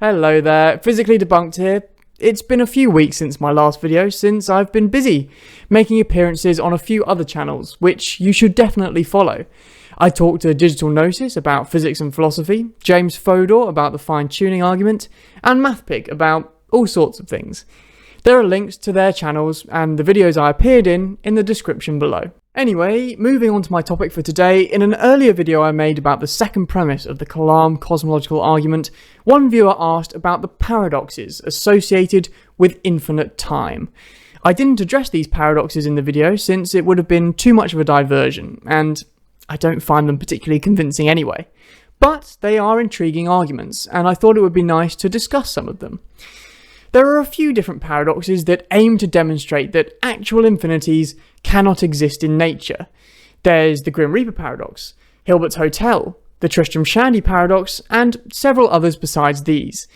Hello there, Physically Debunked here. It's been a few weeks since my last video, since I've been busy making appearances on a few other channels, which you should definitely follow. I talked to Digital Gnosis about physics and philosophy, James Fodor about the fine-tuning argument, and MathPig about all sorts of things. There are links to their channels and the videos I appeared in the description below. Anyway, moving on to my topic for today, in an earlier video I made about the second premise of the Kalam cosmological argument, one viewer asked about the paradoxes associated with infinite time. I didn't address these paradoxes in the video since it would have been too much of a diversion, and I don't find them particularly convincing anyway. But they are intriguing arguments, and I thought it would be nice to discuss some of them. There are a few different paradoxes that aim to demonstrate that actual infinities cannot exist in nature. There's the Grim Reaper paradox, Hilbert's Hotel, the Tristram Shandy paradox, and several others besides these.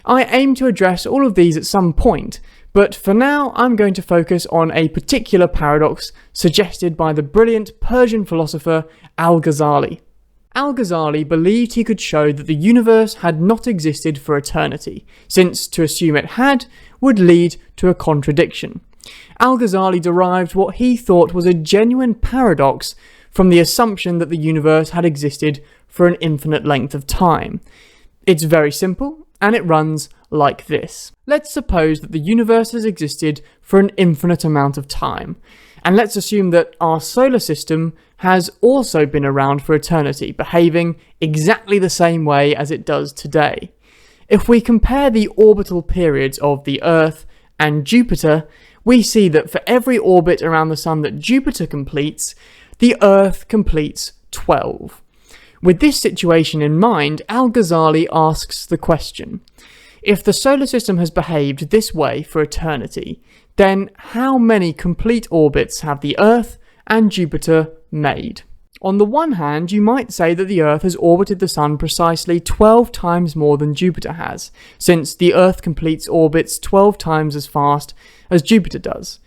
I aim to address all of these at some point, but for now I'm going to focus on a particular paradox suggested by the brilliant Persian philosopher Al-Ghazali. Al-Ghazali believed he could show that the universe had not existed for eternity, since to assume it had would lead to a contradiction. Al-Ghazali derived what he thought was a genuine paradox from the assumption that the universe had existed for an infinite length of time. It's very simple, and it runs like this. Let's suppose that the universe has existed for an infinite amount of time, and let's assume that our solar system has also been around for eternity, behaving exactly the same way as it does today. If we compare the orbital periods of the Earth and Jupiter, we see that for every orbit around the Sun that Jupiter completes, the Earth completes 12. With this situation in mind, Al-Ghazali asks the question: if the solar system has behaved this way for eternity, then how many complete orbits have the Earth and Jupiter made? On the one hand, you might say that the Earth has orbited the Sun precisely 12 times more than Jupiter has, since the Earth completes orbits 12 times as fast as Jupiter does.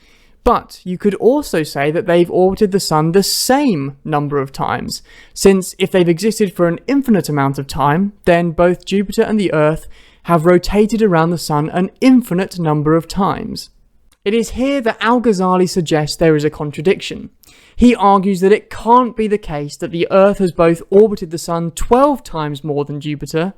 But you could also say that they've orbited the Sun the same number of times, since if they've existed for an infinite amount of time, then both Jupiter and the Earth have rotated around the Sun an infinite number of times. It is here that Al-Ghazali suggests there is a contradiction. He argues that it can't be the case that the Earth has both orbited the Sun 12 times more than Jupiter,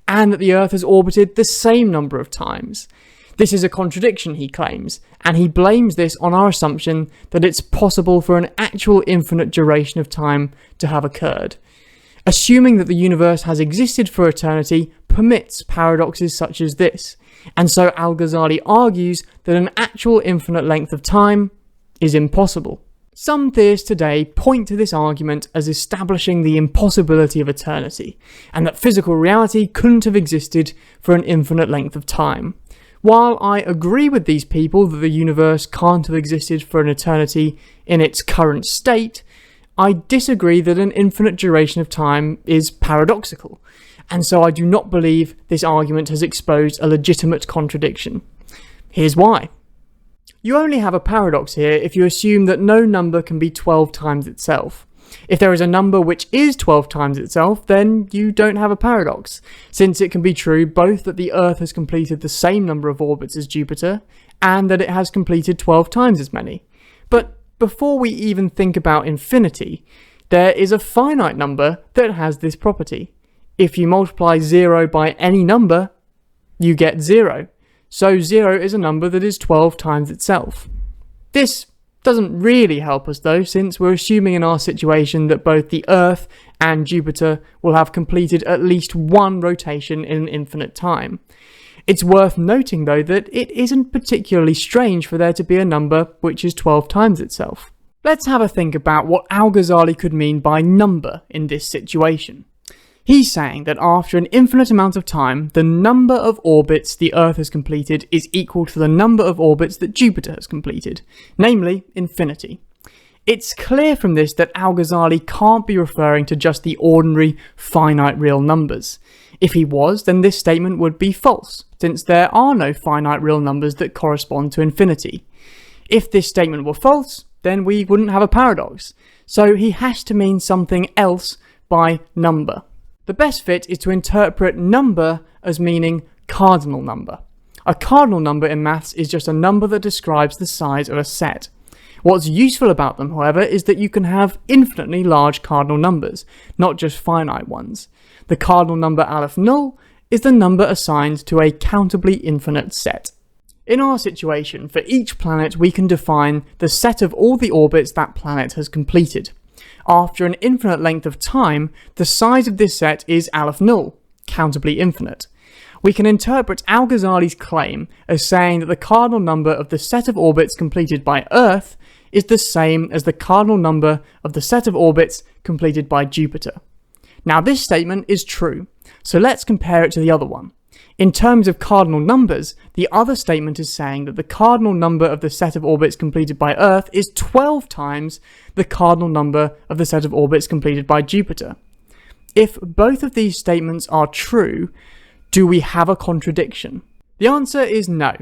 and that the Earth has orbited the same number of times. This is a contradiction, he claims, and he blames this on our assumption that it's possible for an actual infinite duration of time to have occurred. Assuming that the universe has existed for eternity permits paradoxes such as this, and so Al-Ghazali argues that an actual infinite length of time is impossible. Some theists today point to this argument as establishing the impossibility of eternity, and that physical reality couldn't have existed for an infinite length of time. While I agree with these people that the universe can't have existed for an eternity in its current state, I disagree that an infinite duration of time is paradoxical, and so I do not believe this argument has exposed a legitimate contradiction. Here's why. You only have a paradox here if you assume that no number can be 12 times itself. If there is a number which is 12 times itself, then you don't have a paradox, since it can be true both that the Earth has completed the same number of orbits as Jupiter, and that it has completed 12 times as many. But before we even think about infinity, there is a finite number that has this property. If you multiply 0 by any number, you get 0. So 0 is a number that is 12 times itself. This doesn't really help us though, since we're assuming in our situation that both the Earth and Jupiter will have completed at least one rotation in an infinite time. It's worth noting though that it isn't particularly strange for there to be a number which is 12 times itself. Let's have a think about what Al-Ghazali could mean by number in this situation. He's saying that after an infinite amount of time, the number of orbits the Earth has completed is equal to the number of orbits that Jupiter has completed, namely infinity. It's clear from this that Al-Ghazali can't be referring to just the ordinary finite real numbers. If he was, then this statement would be false, since there are no finite real numbers that correspond to infinity. If this statement were false, then we wouldn't have a paradox. So he has to mean something else by number. The best fit is to interpret number as meaning cardinal number. A cardinal number in maths is just a number that describes the size of a set. What's useful about them, however, is that you can have infinitely large cardinal numbers, not just finite ones. The cardinal number Aleph Null is the number assigned to a countably infinite set. In our situation, for each planet we can define the set of all the orbits that planet has completed. After an infinite length of time, the size of this set is Aleph Null, countably infinite. We can interpret Al-Ghazali's claim as saying that the cardinal number of the set of orbits completed by Earth is the same as the cardinal number of the set of orbits completed by Jupiter. Now this statement is true, so let's compare it to the other one. In terms of cardinal numbers, the other statement is saying that the cardinal number of the set of orbits completed by Earth is 12 times the cardinal number of the set of orbits completed by Jupiter. If both of these statements are true, do we have a contradiction? The answer is no.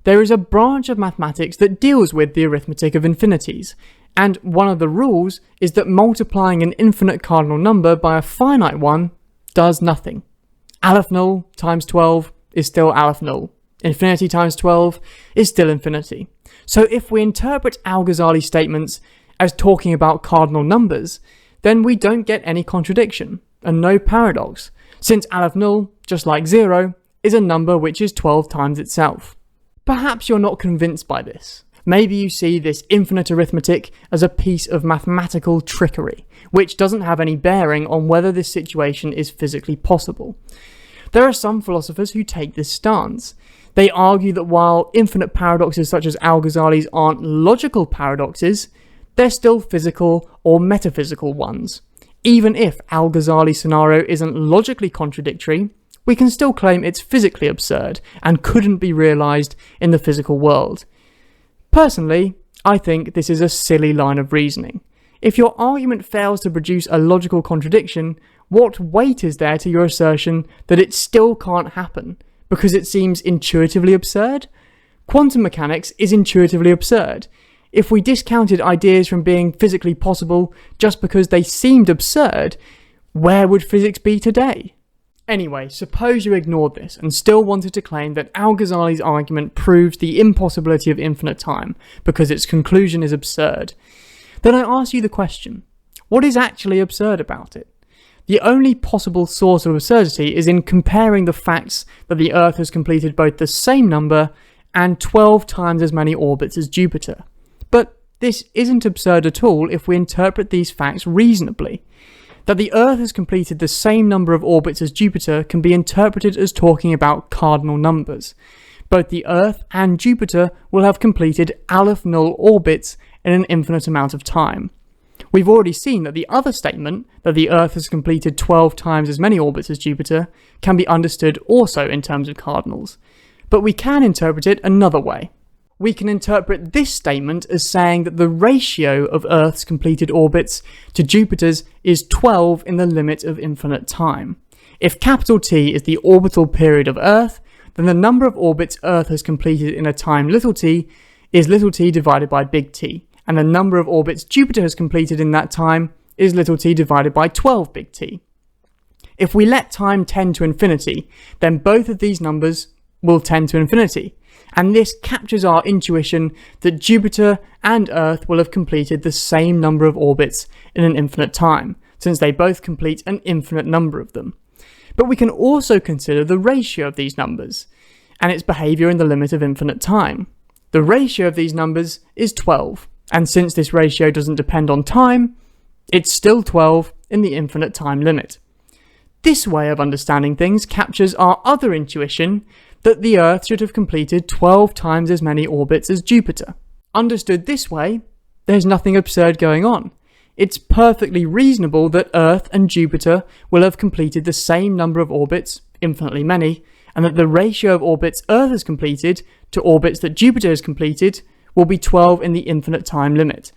There is a branch of mathematics that deals with the arithmetic of infinities, and one of the rules is that multiplying an infinite cardinal number by a finite one does nothing. Aleph Null times 12 is still Aleph Null. Infinity times 12 is still infinity. So if we interpret Al-Ghazali's statements as talking about cardinal numbers, then we don't get any contradiction, and no paradox, since Aleph Null, just like 0, is a number which is 12 times itself. Perhaps you're not convinced by this. Maybe you see this infinite arithmetic as a piece of mathematical trickery, which doesn't have any bearing on whether this situation is physically possible. There are some philosophers who take this stance. They argue that while infinite paradoxes such as Al-Ghazali's aren't logical paradoxes, they're still physical or metaphysical ones. Even if Al-Ghazali's scenario isn't logically contradictory, we can still claim it's physically absurd and couldn't be realised in the physical world. Personally, I think this is a silly line of reasoning. If your argument fails to produce a logical contradiction, what weight is there to your assertion that it still can't happen, because it seems intuitively absurd? Quantum mechanics is intuitively absurd. If we discounted ideas from being physically possible just because they seemed absurd, where would physics be today? Anyway, suppose you ignored this and still wanted to claim that Al-Ghazali's argument proves the impossibility of infinite time because its conclusion is absurd. Then I ask you the question, what is actually absurd about it? The only possible source of absurdity is in comparing the facts that the Earth has completed both the same number and 12 times as many orbits as Jupiter. But this isn't absurd at all if we interpret these facts reasonably. That the Earth has completed the same number of orbits as Jupiter can be interpreted as talking about cardinal numbers. Both the Earth and Jupiter will have completed Aleph Null orbits in an infinite amount of time. We've already seen that the other statement, that the Earth has completed 12 times as many orbits as Jupiter, can be understood also in terms of cardinals. But we can interpret it another way. We can interpret this statement as saying that the ratio of Earth's completed orbits to Jupiter's is 12 in the limit of infinite time. If capital T is the orbital period of Earth, then the number of orbits Earth has completed in a time little t is little t divided by big T, and the number of orbits Jupiter has completed in that time is little t divided by 12 big T. If we let time tend to infinity, then both of these numbers will tend to infinity. And this captures our intuition that Jupiter and Earth will have completed the same number of orbits in an infinite time, since they both complete an infinite number of them. But we can also consider the ratio of these numbers, and its behaviour in the limit of infinite time. The ratio of these numbers is 12, and since this ratio doesn't depend on time, it's still 12 in the infinite time limit. This way of understanding things captures our other intuition that the Earth should have completed 12 times as many orbits as Jupiter. Understood this way, there's nothing absurd going on. It's perfectly reasonable that Earth and Jupiter will have completed the same number of orbits, infinitely many, and that the ratio of orbits Earth has completed to orbits that Jupiter has completed will be 12 in the infinite time limit.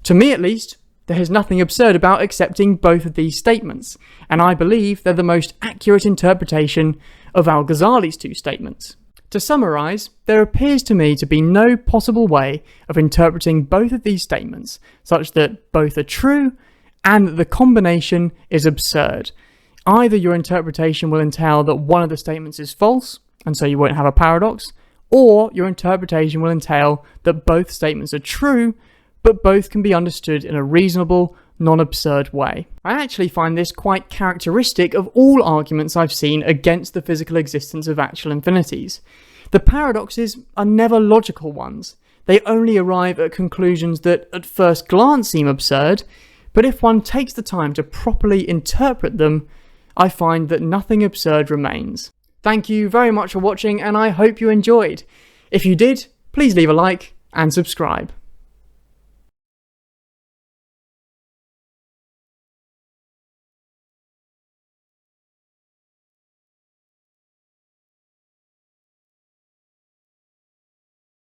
To me at least, there is nothing absurd about accepting both of these statements, and I believe they're the most accurate interpretation of Al-Ghazali's two statements. To summarise, there appears to me to be no possible way of interpreting both of these statements such that both are true and that the combination is absurd. Either your interpretation will entail that one of the statements is false, and so you won't have a paradox, or your interpretation will entail that both statements are true, but both can be understood in a reasonable, non-absurd way. I actually find this quite characteristic of all arguments I've seen against the physical existence of actual infinities. The paradoxes are never logical ones. They only arrive at conclusions that at first glance seem absurd, but if one takes the time to properly interpret them, I find that nothing absurd remains. Thank you very much for watching, and I hope you enjoyed. If you did, please leave a like and subscribe.